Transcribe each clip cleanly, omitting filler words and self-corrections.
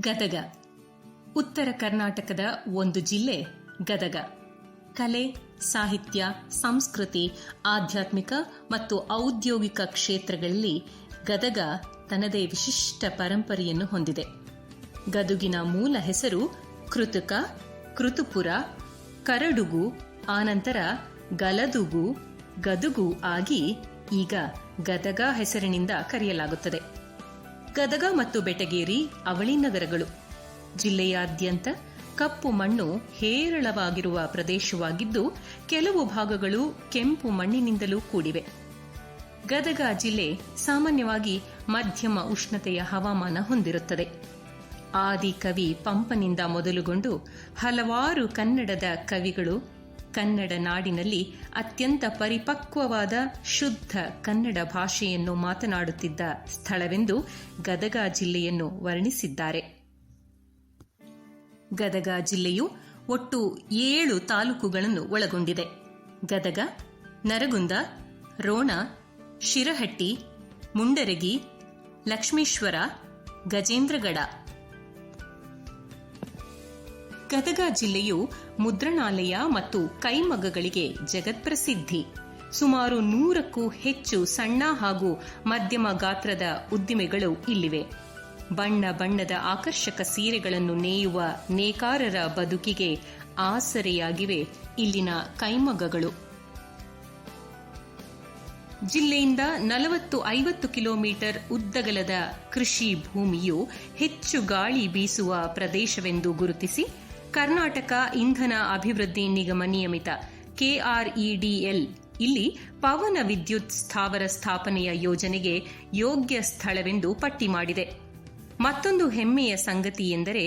ಗದಗ ಉತ್ತರ ಕರ್ನಾಟಕದ ಒಂದು ಜಿಲ್ಲೆ ಗದಗ. ಕಲೆ, ಸಾಹಿತ್ಯ, ಸಂಸ್ಕೃತಿ, ಆಧ್ಯಾತ್ಮಿಕ ಮತ್ತು ಔದ್ಯೋಗಿಕ ಕ್ಷೇತ್ರಗಳಲ್ಲಿ ಗದಗ ತನ್ನದೇ ವಿಶಿಷ್ಟ ಪರಂಪರೆಯನ್ನು ಹೊಂದಿದೆ. ಗದುಗಿನ ಮೂಲ ಹೆಸರು ಕೃತುಕ, ಕೃತುಪುರ, ಕರಡುಗು, ಆನಂತರ ಗಲದುಗು, ಗದುಗು ಆಗಿ ಈಗ ಗದಗ ಹೆಸರಿನಿಂದ ಕರೆಯಲಾಗುತ್ತದೆ. ಗದಗ ಮತ್ತು ಬೆಟಗೇರಿ ಅವಳಿ ನಗರಗಳು. ಜಿಲ್ಲೆಯಾದ್ಯಂತ ಕಪ್ಪು ಮಣ್ಣು ಹೇರಳವಾಗಿರುವ ಪ್ರದೇಶವಾಗಿದ್ದು, ಕೆಲವು ಭಾಗಗಳು ಕೆಂಪು ಮಣ್ಣಿನಿಂದಲೂ ಕೂಡಿವೆ. ಗದಗ ಜಿಲ್ಲೆ ಸಾಮಾನ್ಯವಾಗಿ ಮಧ್ಯಮ ಉಷ್ಣತೆಯ ಹವಾಮಾನ ಹೊಂದಿರುತ್ತದೆ. ಆದಿ ಕವಿ ಪಂಪನಿಂದ ಮೊದಲುಗೊಂಡು ಹಲವಾರು ಕನ್ನಡದ ಕವಿಗಳು ಕನ್ನಡ ನಾಡಿನಲ್ಲಿ ಅತ್ಯಂತ ಪರಿಪಕ್ವವಾದ ಶುದ್ಧ ಕನ್ನಡ ಭಾಷೆಯನ್ನು ಮಾತನಾಡುತ್ತಿದ್ದ ಸ್ಥಳವೆಂದು ಗದಗ ಜಿಲ್ಲೆಯನ್ನು ವರ್ಣಿಸಿದ್ದಾರೆ. ಗದಗ ಜಿಲ್ಲೆಯು ಒಟ್ಟು 7 ತಾಲೂಕುಗಳನ್ನು ಒಳಗೊಂಡಿದೆ. ಗದಗ, ನರಗುಂದ, ರೋಣ, ಶಿರಹಟ್ಟಿ, ಮುಂಡರಗಿ, ಲಕ್ಷ್ಮೇಶ್ವರ, ಗಜೇಂದ್ರಗಡ. ಗದಗ ಜಿಲ್ಲೆಯು ಮುದ್ರಣಾಲಯ ಮತ್ತು ಕೈಮಗ್ಗಗಳಿಗೆ ಜಗತ್ಪ್ರಸಿದ್ಧಿ. ಸುಮಾರು 100ಕ್ಕೂ ಹೆಚ್ಚು ಸಣ್ಣ ಹಾಗೂ ಮಧ್ಯಮ ಗಾತ್ರದ ಉದ್ದಿಮೆಗಳು ಇಲ್ಲಿವೆ. ಬಣ್ಣ ಬಣ್ಣದ ಆಕರ್ಷಕ ಸೀರೆಗಳನ್ನು ನೇಯುವ ನೇಕಾರರ ಬದುಕಿಗೆ ಆಸರೆಯಾಗಿವೆ ಇಲ್ಲಿನ ಕೈಮಗ್ಗಗಳು. ಜಿಲ್ಲೆಯಿಂದ 40-50 ಕಿಲೋಮೀಟರ್ ಉದ್ದಗಲದ ಕೃಷಿ ಭೂಮಿಯು ಹೆಚ್ಚು ಗಾಳಿ ಬೀಸುವ ಪ್ರದೇಶವೆಂದು ಗುರುತಿಸಿ ಕರ್ನಾಟಕ ಇಂಧನ ಅಭಿವೃದ್ಧಿ ನಿಗಮ ನಿಯಮಿತ KREDL ಇಲ್ಲಿ ಪವನ ವಿದ್ಯುತ್ ಸ್ಥಾವರ ಸ್ಥಾಪನೆಯ ಯೋಜನೆಗೆ ಯೋಗ್ಯ ಸ್ಥಳವೆಂದು ಪಟ್ಟಿ ಮಾಡಿದೆ. ಮತ್ತೊಂದು ಹೆಮ್ಮೆಯ ಸಂಗತಿ ಎಂದರೆ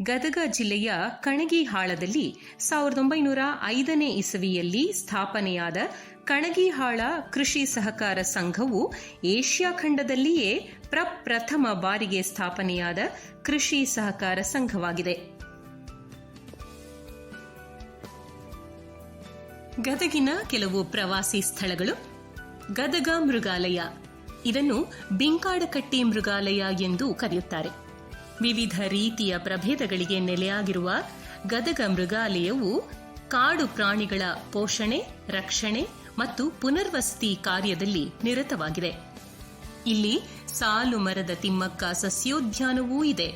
ಗದಗ ಜಿಲ್ಲೆಯ ಕಣಗಿಹಾಳದಲ್ಲಿ 1905ನೇ ಇಸವಿಯಲ್ಲಿ ಸ್ಥಾಪನೆಯಾದ ಕಣಗಿಹಾಳ ಕೃಷಿ ಸಹಕಾರ ಸಂಘವು ಏಷ್ಯಾ ಖಂಡದಲ್ಲಿಯೇ ಪ್ರಪ್ರಥಮ ಬಾರಿಗೆ ಸ್ಥಾಪನೆಯಾದ ಕೃಷಿ ಸಹಕಾರ ಸಂಘವಾಗಿದೆ. ಗದಗಿನ ಕೆಲವು ಪ್ರವಾಸಿ ಸ್ಥಳಗಳು. ಗದಗ ಮೃಗಾಲಯ, ಇದನ್ನು ಬಿಂಕಾಡಕಟ್ಟಿ ಮೃಗಾಲಯ ಎಂದು ಕರೆಯುತ್ತಾರೆ. ವಿವಿಧ ರೀತಿಯ ಪ್ರಭೇದಗಳಿಗೆ ನೆಲೆಯಾಗಿರುವ ಗದಗ ಮೃಗಾಲಯವು ಕಾಡು ಪ್ರಾಣಿಗಳ ಪೋಷಣೆ, ರಕ್ಷಣೆ ಮತ್ತು ಪುನರ್ವಸತಿ ಕಾರ್ಯದಲ್ಲಿ ನಿರತವಾಗಿದೆ. ಇಲ್ಲಿ ಸಾಲು ಮರದ ತಿಮ್ಮಕ್ಕ ಸಸ್ಯೋದ್ಯಾನವೂ ಇದೆ.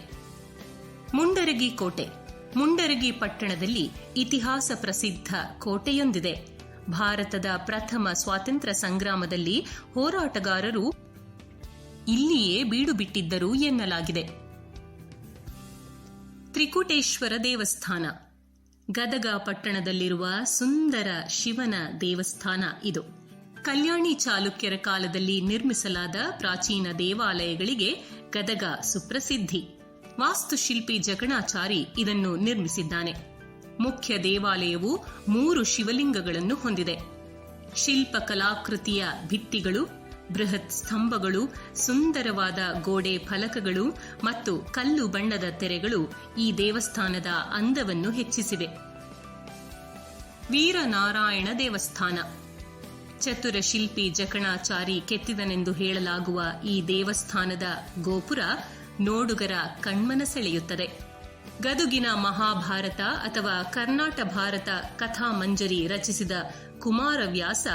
ಮುಂಡರಗಿ ಕೋಟೆ, ಮುಂಡರಗಿ ಪಟ್ಟಣದಲ್ಲಿ ಇತಿಹಾಸ ಪ್ರಸಿದ್ಧ ಕೋಟೆಯೊಂದಿದೆ. ಭಾರತದ ಪ್ರಥಮ ಸ್ವಾತಂತ್ರ್ಯ ಸಂಗ್ರಾಮದಲ್ಲಿ ಹೋರಾಟಗಾರರು ಇಲ್ಲಿಯೇ ಬೀಡು ಬಿಟ್ಟಿದ್ದರು ಎನ್ನಲಾಗಿದೆ. ತ್ರಿಕೂಟೇಶ್ವರ ದೇವಸ್ಥಾನ, ಗದಗ ಪಟ್ಟಣದಲ್ಲಿರುವ ಸುಂದರ ಶಿವನ ದೇವಸ್ಥಾನ ಇದು. ಕಲ್ಯಾಣಿ ಚಾಲುಕ್ಯರ ಕಾಲದಲ್ಲಿ ನಿರ್ಮಿಸಲಾದ ಪ್ರಾಚೀನ ದೇವಾಲಯಗಳಿಗೆ ಗದಗ ಸುಪ್ರಸಿದ್ಧಿ. ವಾಸ್ತುಶಿಲ್ಪಿ ಜಗಣಾಚಾರಿ ಇದನ್ನು ನಿರ್ಮಿಸಿದ್ದಾನೆ. ಮುಖ್ಯ ದೇವಾಲಯವು 3 ಶಿವಲಿಂಗಗಳನ್ನು ಹೊಂದಿದೆ. ಶಿಲ್ಪಕಲಾಕೃತಿಯ ಭಿತ್ತಿಗಳು, ಬೃಹತ್ ಸ್ತಂಭಗಳು, ಸುಂದರವಾದ ಗೋಡೆ ಫಲಕಗಳು ಮತ್ತು ಕಲ್ಲು ಬಣ್ಣದ ತೆರೆಗಳು ಈ ದೇವಸ್ಥಾನದ ಅಂದವನ್ನು ಹೆಚ್ಚಿಸಿವೆ. ವೀರನಾರಾಯಣ ದೇವಸ್ಥಾನ, ಚತುರ ಶಿಲ್ಪಿ ಜಕಣಾಚಾರಿ ಕೆತ್ತಿದನೆಂದು ಹೇಳಲಾಗುವ ಈ ದೇವಸ್ಥಾನದ ಗೋಪುರ ನೋಡುಗರ ಕಣ್ಮನ ಸೆಳೆಯುತ್ತದೆ. ಗದುಗಿನ ಮಹಾಭಾರತ ಅಥವಾ ಕರ್ನಾಟ ಭಾರತ ಕಥಾಮಂಜರಿ ರಚಿಸಿದ ಕುಮಾರವ್ಯಾಸ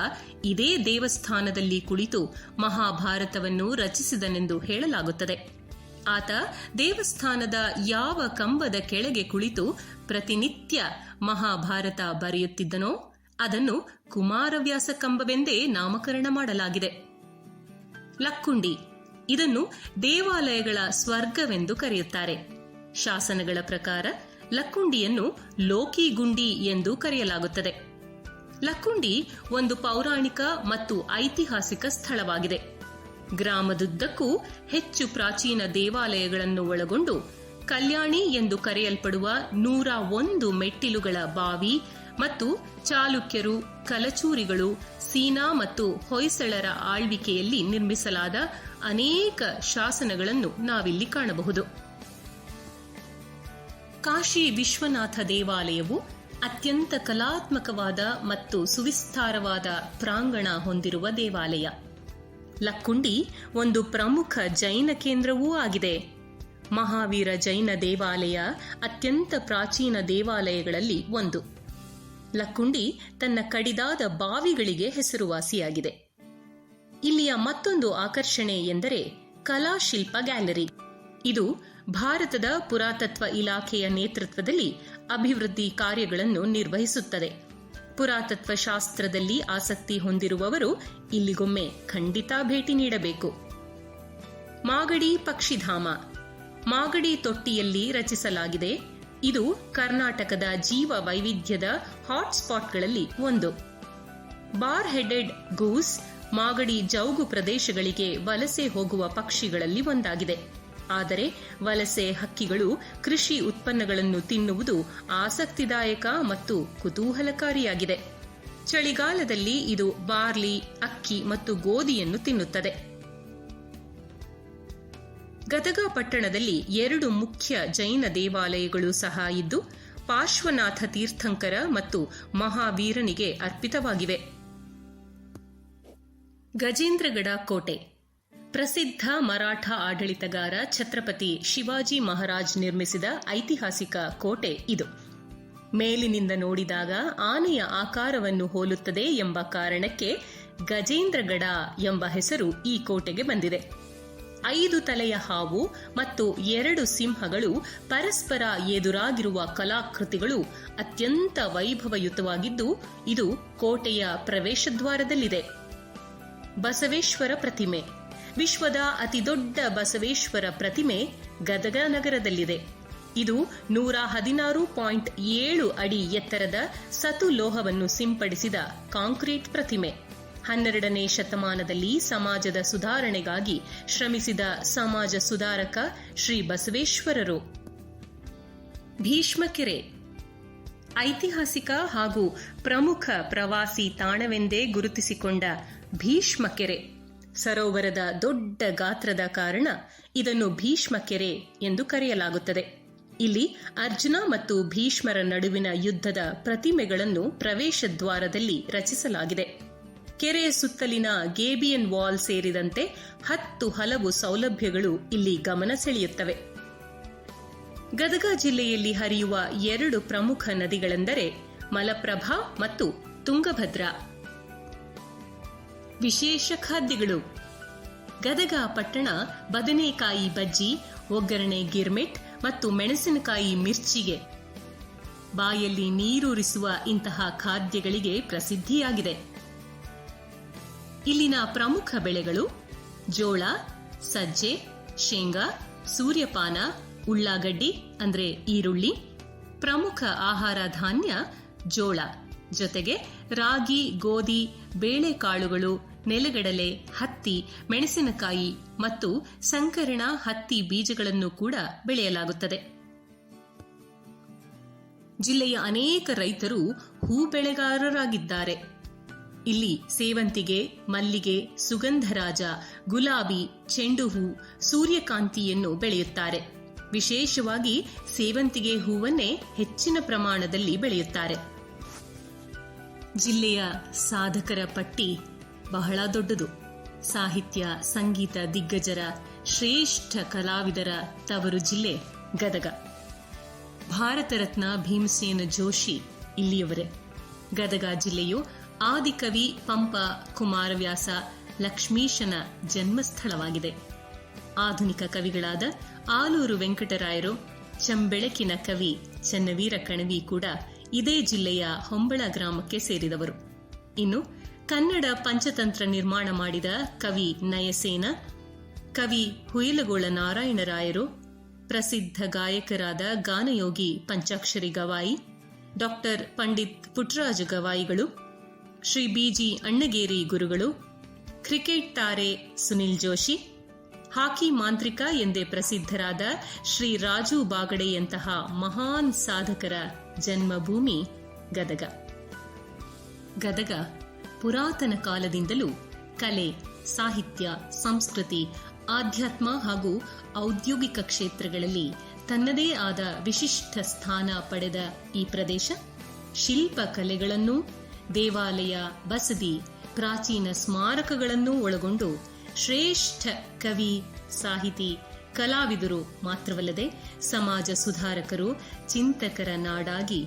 ಇದೇ ದೇವಸ್ಥಾನದಲ್ಲಿ ಕುಳಿತು ಮಹಾಭಾರತವನ್ನು ರಚಿಸಿದನೆಂದು ಹೇಳಲಾಗುತ್ತದೆ. ಆತ ದೇವಸ್ಥಾನದ ಯಾವ ಕಂಬದ ಕೆಳಗೆ ಕುಳಿತು ಪ್ರತಿನಿತ್ಯ ಮಹಾಭಾರತ ಬರೆಯುತ್ತಿದ್ದನೋ ಅದನ್ನು ಕುಮಾರವ್ಯಾಸ ಕಂಬವೆಂದೇ ನಾಮಕರಣ ಮಾಡಲಾಗಿದೆ. ಲಕ್ಕುಂಡಿ, ಇದನ್ನು ದೇವಾಲಯಗಳ ಸ್ವರ್ಗವೆಂದು ಕರೆಯುತ್ತಾರೆ. ಶಾಸನಗಳ ಪ್ರಕಾರ ಲಕ್ಕುಂಡಿಯನ್ನು ಲೋಕಿಗುಂಡಿ ಎಂದು ಕರೆಯಲಾಗುತ್ತದೆ. ಲಕ್ಕುಂಡಿ ಒಂದು ಪೌರಾಣಿಕ ಮತ್ತು ಐತಿಹಾಸಿಕ ಸ್ಥಳವಾಗಿದೆ. ಗ್ರಾಮದುದ್ದಕ್ಕೂ ಹೆಚ್ಚು ಪ್ರಾಚೀನ ದೇವಾಲಯಗಳನ್ನು ಒಳಗೊಂಡು ಕಲ್ಯಾಣಿ ಎಂದು ಕರೆಯಲ್ಪಡುವ 101 ಮೆಟ್ಟಿಲುಗಳ ಬಾವಿ ಮತ್ತು ಚಾಲುಕ್ಯರು, ಕಲಚೂರಿಗಳು, ಸೀನಾ ಮತ್ತು ಹೊಯ್ಸಳರ ಆಳ್ವಿಕೆಯಲ್ಲಿ ನಿರ್ಮಿಸಲಾದ ಅನೇಕ ಶಾಸನಗಳನ್ನು ನಾವಿಲ್ಲಿ ಕಾಣಬಹುದು. ಕಾಶಿ ವಿಶ್ವನಾಥ ದೇವಾಲಯವು ಅತ್ಯಂತ ಕಲಾತ್ಮಕವಾದ ಮತ್ತು ಸುವಿಸ್ತಾರವಾದ ಪ್ರಾಂಗಣ ಹೊಂದಿರುವ ದೇವಾಲಯ. ಲಕ್ಕುಂಡಿ ಒಂದು ಪ್ರಮುಖ ಜೈನ ಕೇಂದ್ರವೂ ಆಗಿದೆ. ಮಹಾವೀರ ಜೈನ ದೇವಾಲಯ ಅತ್ಯಂತ ಪ್ರಾಚೀನ ದೇವಾಲಯಗಳಲ್ಲಿ ಒಂದು. ಲಕ್ಕುಂಡಿ ತನ್ನ ಕಡಿದಾದ ಬಾವಿಗಳಿಗೆ ಹೆಸರುವಾಸಿಯಾಗಿದೆ. ಇಲ್ಲಿಯ ಮತ್ತೊಂದು ಆಕರ್ಷಣೆ ಎಂದರೆ ಕಲಾಶಿಲ್ಪ ಗ್ಯಾಲರಿ. ಇದು ಭಾರತದ ಪುರಾತತ್ವ ಇಲಾಖೆಯ ನೇತೃತ್ವದಲ್ಲಿ ಅಭಿವೃದ್ಧಿ ಕಾರ್ಯಗಳನ್ನು ನಿರ್ವಹಿಸುತ್ತದೆ. ಪುರಾತತ್ವ ಶಾಸ್ತ್ರದಲ್ಲಿ ಆಸಕ್ತಿ ಹೊಂದಿರುವವರು ಇಲ್ಲಿಗೊಮ್ಮೆ ಖಂಡಿತ ಭೇಟಿ ನೀಡಬೇಕು. ಮಾಗಡಿ ಪಕ್ಷಿಧಾಮ ಮಾಗಡಿ ತೊಟ್ಟಿಯಲ್ಲಿ ರಚಿಸಲಾಗಿದೆ. ಇದು ಕರ್ನಾಟಕದ ಜೀವ ವೈವಿಧ್ಯದ ಹಾಟ್ಸ್ಪಾಟ್ಗಳಲ್ಲಿ ಒಂದು. ಬಾರ್ ಹೆಡೆಡ್ ಗೂಸ್ ಮಾಗಡಿ ಜೌಗು ಪ್ರದೇಶಗಳಿಗೆ ವಲಸೆ ಹೋಗುವ ಪಕ್ಷಿಗಳಲ್ಲಿ ಒಂದಾಗಿದೆ. ಆದರೆ ವಲಸೆ ಹಕ್ಕಿಗಳು ಕೃಷಿ ಉತ್ಪನ್ನಗಳನ್ನು ತಿನ್ನುವುದು ಆಸಕ್ತಿದಾಯಕ ಮತ್ತು ಕುತೂಹಲಕಾರಿಯಾಗಿದೆ. ಚಳಿಗಾಲದಲ್ಲಿ ಇದು ಬಾರ್ಲಿ, ಅಕ್ಕಿ ಮತ್ತು ಗೋಧಿಯನ್ನು ತಿನ್ನುತ್ತದೆ. ಗದಗ ಪಟ್ಟಣದಲ್ಲಿ 2 ಮುಖ್ಯ ಜೈನ ದೇವಾಲಯಗಳು ಸಹ ಇದ್ದು, ಪಾರ್ಶ್ವನಾಥ ತೀರ್ಥಂಕರ ಮತ್ತು ಮಹಾವೀರನಿಗೆ ಅರ್ಪಿತವಾಗಿವೆ. ಗಜೇಂದ್ರಗಡ ಕೋಟೆ ಪ್ರಸಿದ್ಧ ಮರಾಠ ಆಡಳಿತಗಾರ ಛತ್ರಪತಿ ಶಿವಾಜಿ ಮಹಾರಾಜ್ ನಿರ್ಮಿಸಿದ ಐತಿಹಾಸಿಕ ಕೋಟೆ ಇದು. ಮೇಲಿನಿಂದ ನೋಡಿದಾಗ ಆನೆಯ ಆಕಾರವನ್ನು ಹೋಲುತ್ತದೆ ಎಂಬ ಕಾರಣಕ್ಕೆ ಗಜೇಂದ್ರಗಡ ಎಂಬ ಹೆಸರು ಈ ಕೋಟೆಗೆ ಬಂದಿದೆ. 5 ತಲೆಯ ಹಾವು ಮತ್ತು 2 ಸಿಂಹಗಳು ಪರಸ್ಪರ ಎದುರಾಗಿರುವ ಕಲಾಕೃತಿಗಳು ಅತ್ಯಂತ ವೈಭವಯುತವಾಗಿದ್ದು, ಇದು ಕೋಟೆಯ ಪ್ರವೇಶದ್ವಾರದಲ್ಲಿದೆ. ಬಸವೇಶ್ವರ ಪ್ರತಿಮೆ ವಿಶ್ವದ ಅತಿದೊಡ್ಡ ಬಸವೇಶ್ವರ ಪ್ರತಿಮೆ ಗದಗ ನಗರದಲ್ಲಿದೆ. ಇದು 116.7 ಅಡಿ ಎತ್ತರದ ಸತು ಲೋಹವನ್ನು ಸಿಂಪಡಿಸಿದ ಕಾಂಕ್ರೀಟ್ ಪ್ರತಿಮೆ. 12ನೇ ಶತಮಾನದಲ್ಲಿ ಸಮಾಜದ ಸುಧಾರಣೆಗಾಗಿ ಶ್ರಮಿಸಿದ ಸಮಾಜ ಸುಧಾರಕ ಶ್ರೀ ಬಸವೇಶ್ವರರು. ಭೀಷ್ಮಕೆರೆ ಐತಿಹಾಸಿಕ ಹಾಗೂ ಪ್ರಮುಖ ಪ್ರವಾಸಿ ತಾಣವೆಂದೇ ಗುರುತಿಸಿಕೊಂಡ ಭೀಷ್ಮಕೆರೆ ಸರೋವರದ ದೊಡ್ಡ ಗಾತ್ರದ ಕಾರಣ ಇದನ್ನು ಭೀಷ್ಮಕೆರೆ ಎಂದು ಕರೆಯಲಾಗುತ್ತದೆ. ಇಲ್ಲಿ ಅರ್ಜುನ ಮತ್ತು ಭೀಷ್ಮರ ನಡುವಿನ ಯುದ್ಧದ ಪ್ರತಿಮೆಗಳನ್ನು ಪ್ರವೇಶ ದ್ವಾರದಲ್ಲಿ ರಚಿಸಲಾಗಿದೆ. ಕೆರೆಯ ಸುತ್ತಲಿನ ಗೇಬಿಯನ್ ವಾಲ್ ಸೇರಿದಂತೆ 10 ಹಲವು ಸೌಲಭ್ಯಗಳು ಇಲ್ಲಿ ಗಮನ ಸೆಳೆಯುತ್ತವೆ. ಗದಗ ಜಿಲ್ಲೆಯಲ್ಲಿ ಹರಿಯುವ 2 ಪ್ರಮುಖ ನದಿಗಳೆಂದರೆ ಮಲಪ್ರಭಾ ಮತ್ತು ತುಂಗಭದ್ರಾ. ವಿಶೇಷ ಖಾದ್ಯಗಳು ಗದಗ ಪಟ್ಟಣ ಬದನೆಕಾಯಿ ಬಜ್ಜಿ, ಒಗ್ಗರಣೆ ಗಿರ್ಮಿಟ್ ಮತ್ತು ಮೆಣಸಿನಕಾಯಿ ಮಿರ್ಚಿಗೆ ಬಾಯಲ್ಲಿ ನೀರೂರಿಸುವ ಇಂತಹ ಖಾದ್ಯಗಳಿಗೆ ಪ್ರಸಿದ್ಧಿಯಾಗಿದೆ. ಇಲ್ಲಿನ ಪ್ರಮುಖ ಬೆಳೆಗಳು ಜೋಳ, ಸಜ್ಜೆ, ಶೇಂಗಾ, ಸೂರ್ಯಪಾನ, ಉಳ್ಳಾಗಡ್ಡಿ ಅಂದ್ರೆ ಈರುಳ್ಳಿ. ಪ್ರಮುಖ ಆಹಾರ ಧಾನ್ಯ ಜೋಳ, ಜೊತೆಗೆ ರಾಗಿ, ಗೋಧಿ, ಬೇಳೆಕಾಳುಗಳು, ನೆಲಗಡಲೆ, ಹತ್ತಿ, ಮೆಣಸಿನಕಾಯಿ ಮತ್ತು ಸಂಕರಣ ಹತ್ತಿ ಬೀಜಗಳನ್ನು ಕೂಡ ಬೆಳೆಯಲಾಗುತ್ತದೆ. ಜಿಲ್ಲೆಯ ಅನೇಕ ರೈತರು ಹೂ ಬೆಳೆಗಾರರಾಗಿದ್ದಾರೆ. ಇಲ್ಲಿ ಸೇವಂತಿಗೆ, ಮಲ್ಲಿಗೆ, ಸುಗಂಧರಾಜ, ಗುಲಾಬಿ, ಚೆಂಡು ಹೂ, ಸೂರ್ಯಕಾಂತಿಯನ್ನು ಬೆಳೆಯುತ್ತಾರೆ. ವಿಶೇಷವಾಗಿ ಸೇವಂತಿಗೆ ಹೂವನ್ನೇ ಹೆಚ್ಚಿನ ಪ್ರಮಾಣದಲ್ಲಿ ಬೆಳೆಯುತ್ತಾರೆ. ಜಿಲ್ಲೆಯ ಸಾಧಕರ ಪಟ್ಟಿ ಬಹಳ ದೊಡ್ಡದು. ಸಾಹಿತ್ಯ, ಸಂಗೀತ ದಿಗ್ಗಜರ, ಶ್ರೇಷ್ಠ ಕಲಾವಿದರ ತವರು ಜಿಲ್ಲೆ ಗದಗ. ಭಾರತ ರತ್ನ ಭೀಮಸೇನ ಜೋಶಿ ಇಲ್ಲಿಯವರೇ. ಗದಗ ಜಿಲ್ಲೆಯು ಆದಿಕವಿ ಪಂಪ ಕುಮಾರವ್ಯಾಸ ಲಕ್ಷ್ಮೀಶನ ಜನ್ಮಸ್ಥಳವಾಗಿದೆ. ಆಧುನಿಕ ಕವಿಗಳಾದ ಆಲೂರು ವೆಂಕಟರಾಯರು, ಚಂಬೆಳಕಿನ ಕವಿ ಚನ್ನವೀರ ಕಣವಿ ಕೂಡ ಇದೇ ಜಿಲ್ಲೆಯ ಹೊಂಬಳ ಗ್ರಾಮಕ್ಕೆ ಸೇರಿದವರು. ಇನ್ನು ಕನ್ನಡ ಪಂಚತಂತ್ರ ನಿರ್ಮಾಣ ಮಾಡಿದ ಕವಿ ನಯಸೇನ, ಕವಿ ಹುಯಿಲಗೋಳ ನಾರಾಯಣರಾಯರು, ಪ್ರಸಿದ್ಧ ಗಾಯಕರಾದ ಗಾನಯೋಗಿ ಪಂಚಾಕ್ಷರಿ ಗವಾಯಿ, ಡಾಕ್ಟರ್ ಪಂಡಿತ್ ಪುಟ್ಟರಾಜ ಗವಾಯಿಗಳು, ಶ್ರೀ ಬಿಜಿ ಅಣ್ಣಗೇರಿ ಗುರುಗಳು, ಕ್ರಿಕೆಟ್ ತಾರೆ ಸುನಿಲ್ ಜೋಶಿ, ಹಾಕಿ ಮಾಂತ್ರಿಕ ಎಂದೇ ಪ್ರಸಿದ್ಧರಾದ ಶ್ರೀ ರಾಜು ಬಾಗಡೆಯಂತಹ ಮಹಾನ್ ಸಾಧಕರ ಜನ್ಮಭೂಮಿ ಗದಗ. ಗದಗ ಪುರಾತನ ಕಾಲದಿಂದಲೂ ಕಲೆ, ಸಾಹಿತ್ಯ, ಸಂಸ್ಕೃತಿ, ಆಧ್ಯಾತ್ಮ ಹಾಗೂ ಔದ್ಯೋಗಿಕ ಕ್ಷೇತ್ರಗಳಲ್ಲಿ ತನ್ನದೇ ಆದ ವಿಶಿಷ್ಟ ಸ್ಥಾನ ಪಡೆದ ಈ ಪ್ರದೇಶ ಶಿಲ್ಪಕಲೆಗಳನ್ನು, ದೇವಾಲಯ, ಬಸದಿ, ಪ್ರಾಚೀನ ಸ್ಮಾರಕಗಳನ್ನು ಒಳಗೊಂಡು ಶ್ರೇಷ್ಠ ಕವಿ, ಸಾಹಿತಿ, ಕಲಾವಿದರು ಮಾತ್ರವಲ್ಲದೆ ಸಮಾಜ ಸುಧಾರಕರು, ಚಿಂತಕರ ನಾಡಾಗಿ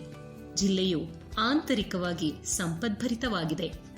ಜಿಲ್ಲೆಯು ಆಂತರಿಕವಾಗಿ ಸಂಪದ್ಭರಿತವಾಗಿದೆ.